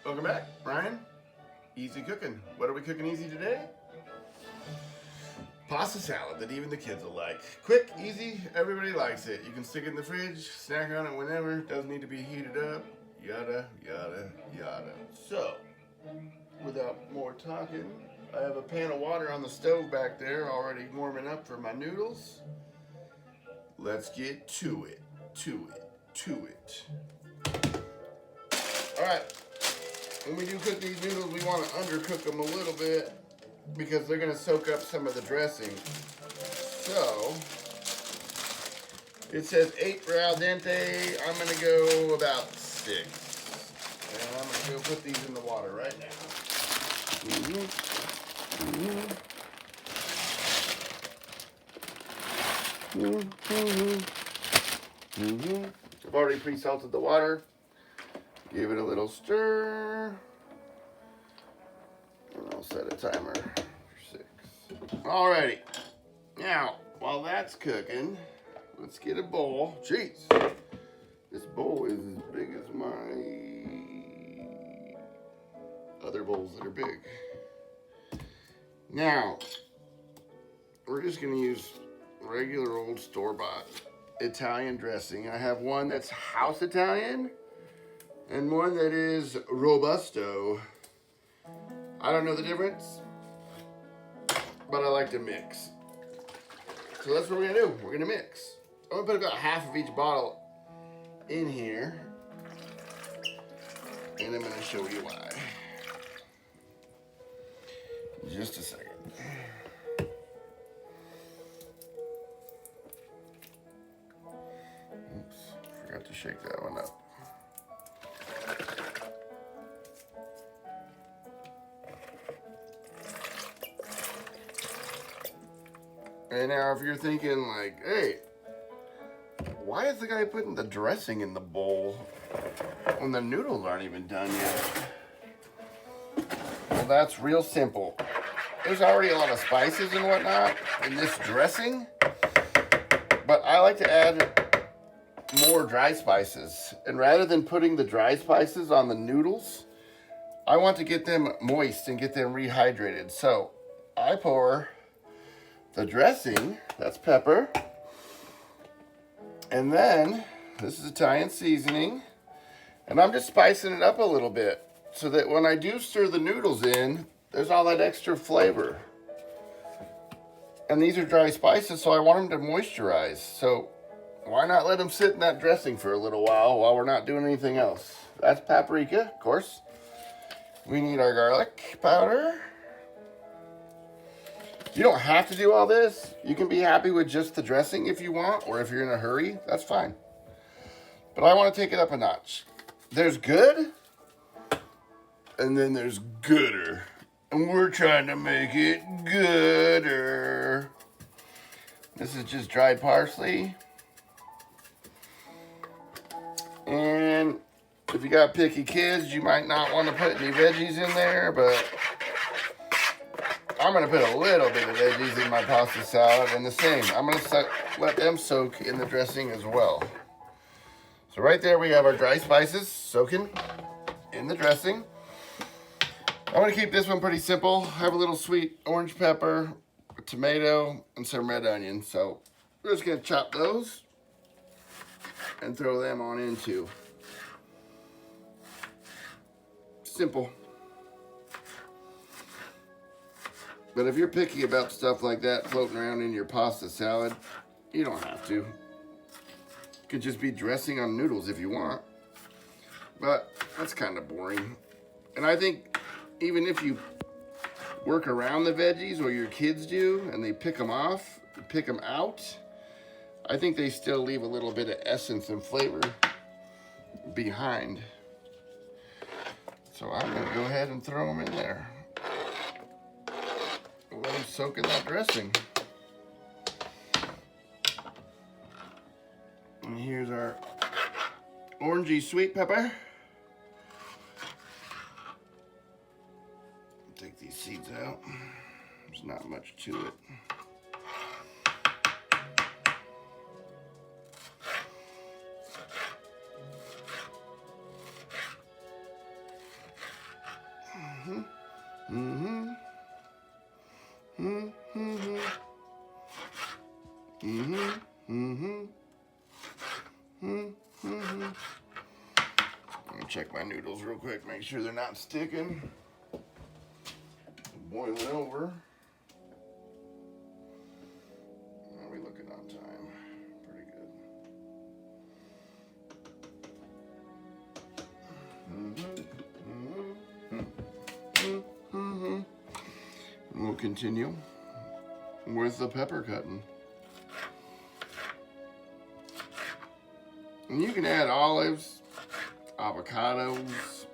Welcome back, Ryan. Easy cooking. What are we cooking easy today? Pasta salad that even the kids will like. Quick, easy, everybody likes it. You can stick it in the fridge, snack on it whenever. Doesn't need to be heated up. Yada, yada, yada. So, without more talking, I have a pan of water on the stove back there already warming up for my noodles. Let's get to it. All right. When we do cook these noodles, we want to undercook them a little bit because they're going to soak up some of the dressing. So, it says 8 for al dente. I'm going to go about 6. And I'm going to go put these in the water right now. I've already pre-salted the water. Give it a little stir. And I'll set a timer for 6. Alrighty. Now, while that's cooking, let's get a bowl. Jeez. This bowl is as big as my other bowls that are big. Now, we're just going to use regular old store-bought Italian dressing. I have one that's house Italian and one that is Robusto. I don't know the difference, but I like to mix. So that's what we're gonna do. We're gonna mix. I'm gonna put about half of each bottle in here, and I'm gonna show you why. Just a second. Oops, forgot to shake that one up. And now if you're thinking like, hey, why is the guy putting the dressing in the bowl when the noodles aren't even done yet? Well, that's real simple. There's already a lot of spices and whatnot in this dressing, but I like to add more dry spices. And rather than putting the dry spices on the noodles, I want to get them moist and get them rehydrated. So I pour the dressing, that's pepper, and then this is Italian seasoning, and I'm just spicing it up a little bit so that when I do stir the noodles in, there's all that extra flavor. And these are dry spices, so I want them to moisturize. So why not let them sit in that dressing for a little while we're not doing anything else? That's paprika, of course. We need our garlic powder. You don't have to do all this. You can be happy with just the dressing if you want, or if you're in a hurry, that's fine. But I want to take it up a notch. There's good, and then there's gooder. And we're trying to make it gooder. This is just dried parsley. And if you got picky kids, you might not want to put any veggies in there, but I'm going to put a little bit of veggies in my pasta salad, and the same. I'm going to let them soak in the dressing as well. So right there we have our dry spices soaking in the dressing. I'm going to keep this one pretty simple. I have a little sweet orange pepper, a tomato, and some red onion. So we're just going to chop those and throw them on in too. Simple. But if you're picky about stuff like that floating around in your pasta salad, you don't have to. It could just be dressing on noodles if you want. But that's kind of boring. And I think even if you work around the veggies, or your kids do, and they pick them off, pick them out, I think they still leave a little bit of essence and flavor behind. So I'm going to go ahead and throw them in there. Let them soak in that dressing. And here's our orangey sweet pepper. Take these seeds out. There's not much to it. Let me check my noodles real quick, make sure they're not sticking. Boiling over. How are we looking on time? Pretty good. We'll continue with the pepper cutting. And you can add olives, avocados,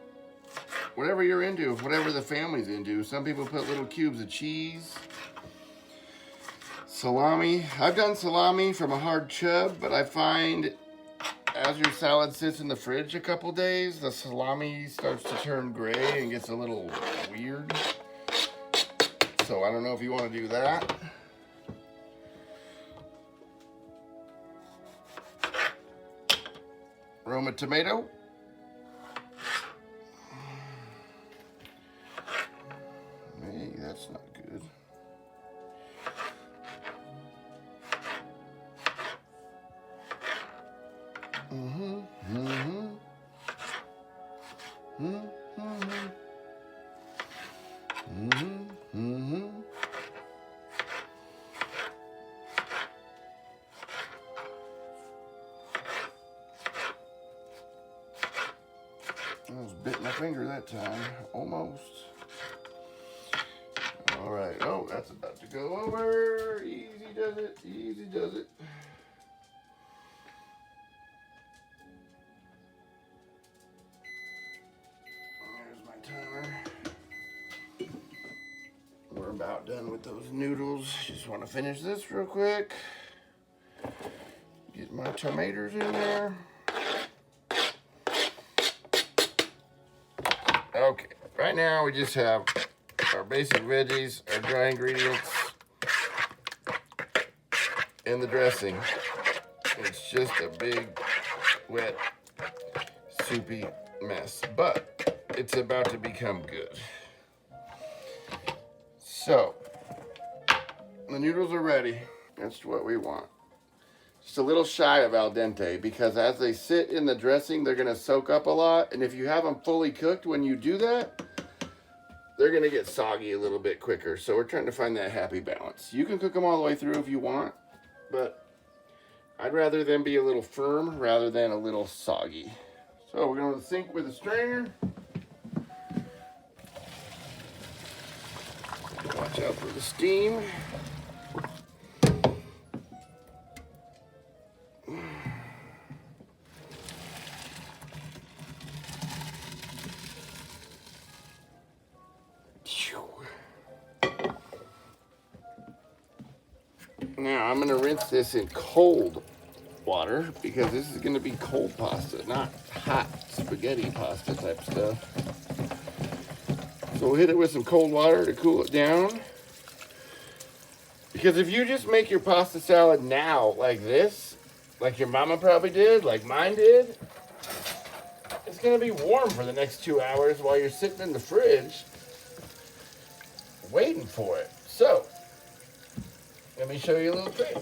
whatever you're into, whatever the family's into. Some people put little cubes of cheese. Salami. I've done salami from a hard chub, but I find as your salad sits in the fridge a couple days, the salami starts to turn gray and gets a little weird. So I don't know if you want to do that. Roma tomato. Hey, that's not good. I almost bit my finger that time. Almost. All right. Oh, that's about to go over. Easy does it. Easy does it. There's my timer. We're about done with those noodles. Just want to finish this real quick. Get my tomatoes in there. Okay, right now we just have our basic veggies, our dry ingredients, and the dressing. It's just a big, wet, soupy mess, but it's about to become good. So, the noodles are ready. That's what we want. Just a little shy of al dente, because as they sit in the dressing, they're gonna soak up a lot. And if you have them fully cooked when you do that, they're gonna get soggy a little bit quicker. So we're trying to find that happy balance. You can cook them all the way through if you want, but I'd rather them be a little firm rather than a little soggy. So we're gonna sink with a strainer. Watch out for the steam. Now I'm going to rinse this in cold water because this is going to be cold pasta, not hot spaghetti pasta type stuff. So we'll hit it with some cold water to cool it down. Because if you just make your pasta salad now like this, like your mama probably did, like mine did, it's going to be warm for the next 2 hours while you're sitting in the fridge waiting for it. So let me show you a little trick.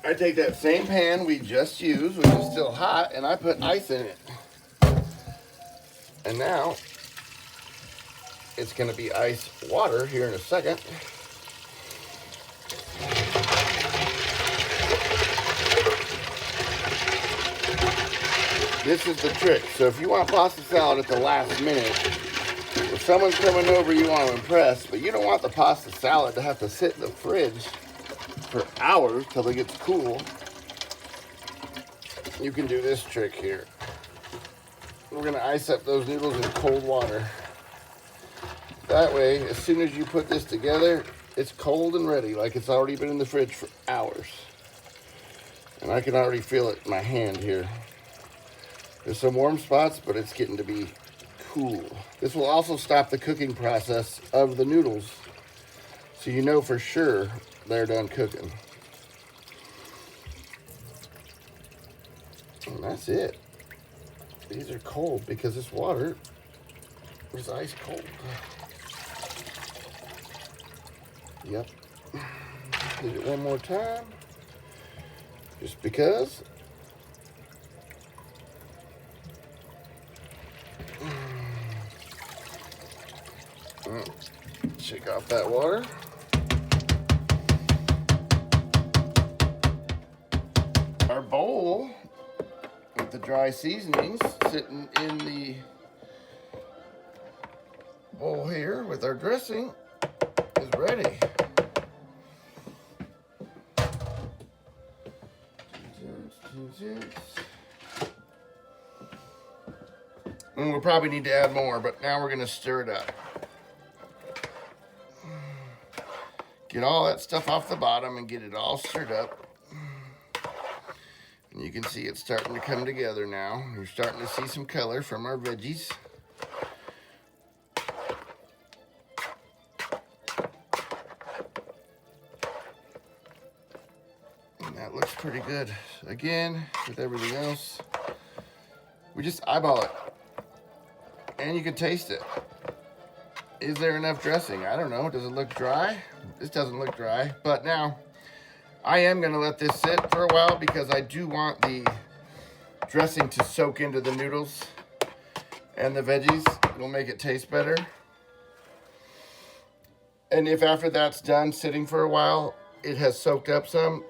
I take that same pan we just used, which is still hot, and I put ice in it. And now, it's going to be ice water here in a second. This is the trick. So if you want pasta salad at the last minute, if someone's coming over you want to impress, but you don't want the pasta salad to have to sit in the fridge for hours till it gets cool, you can do this trick here. We're going to ice up those noodles in cold water. That way, as soon as you put this together, it's cold and ready, like it's already been in the fridge for hours. And I can already feel it in my hand here. There's some warm spots, but it's getting to be cool. This will also stop the cooking process of the noodles, so you know for sure they're done cooking. And that's it. These are cold because this water is ice cold. Yep. Hit it one more time. Just because. Shake off that water. Our bowl with the dry seasonings sitting in the bowl here with our dressing is ready. And we'll probably need to add more, but now we're going to stir it up. Get all that stuff off the bottom and get it all stirred up. And you can see it's starting to come together now. You're starting to see some color from our veggies. And that looks pretty good. Again, with everything else, we just eyeball it. And you can taste it. Is there enough dressing? I don't know. Does it look dry? This doesn't look dry. But now, I am going to let this sit for a while because I do want the dressing to soak into the noodles and the veggies. It'll make it taste better. And if after that's done sitting for a while, it has soaked up some,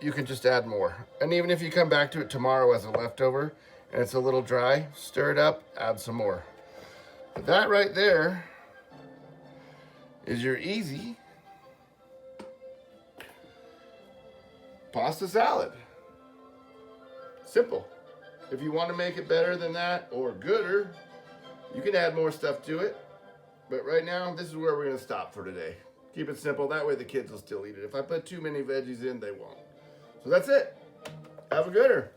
you can just add more. And even if you come back to it tomorrow as a leftover and it's a little dry, stir it up, add some more. But that right there is your easy pasta salad. Simple. If you want to make it better than that or gooder, you can add more stuff to it. But right now, this is where we're going to stop for today. Keep it simple. That way the kids will still eat it. If I put too many veggies in, they won't. So that's it. Have a gooder.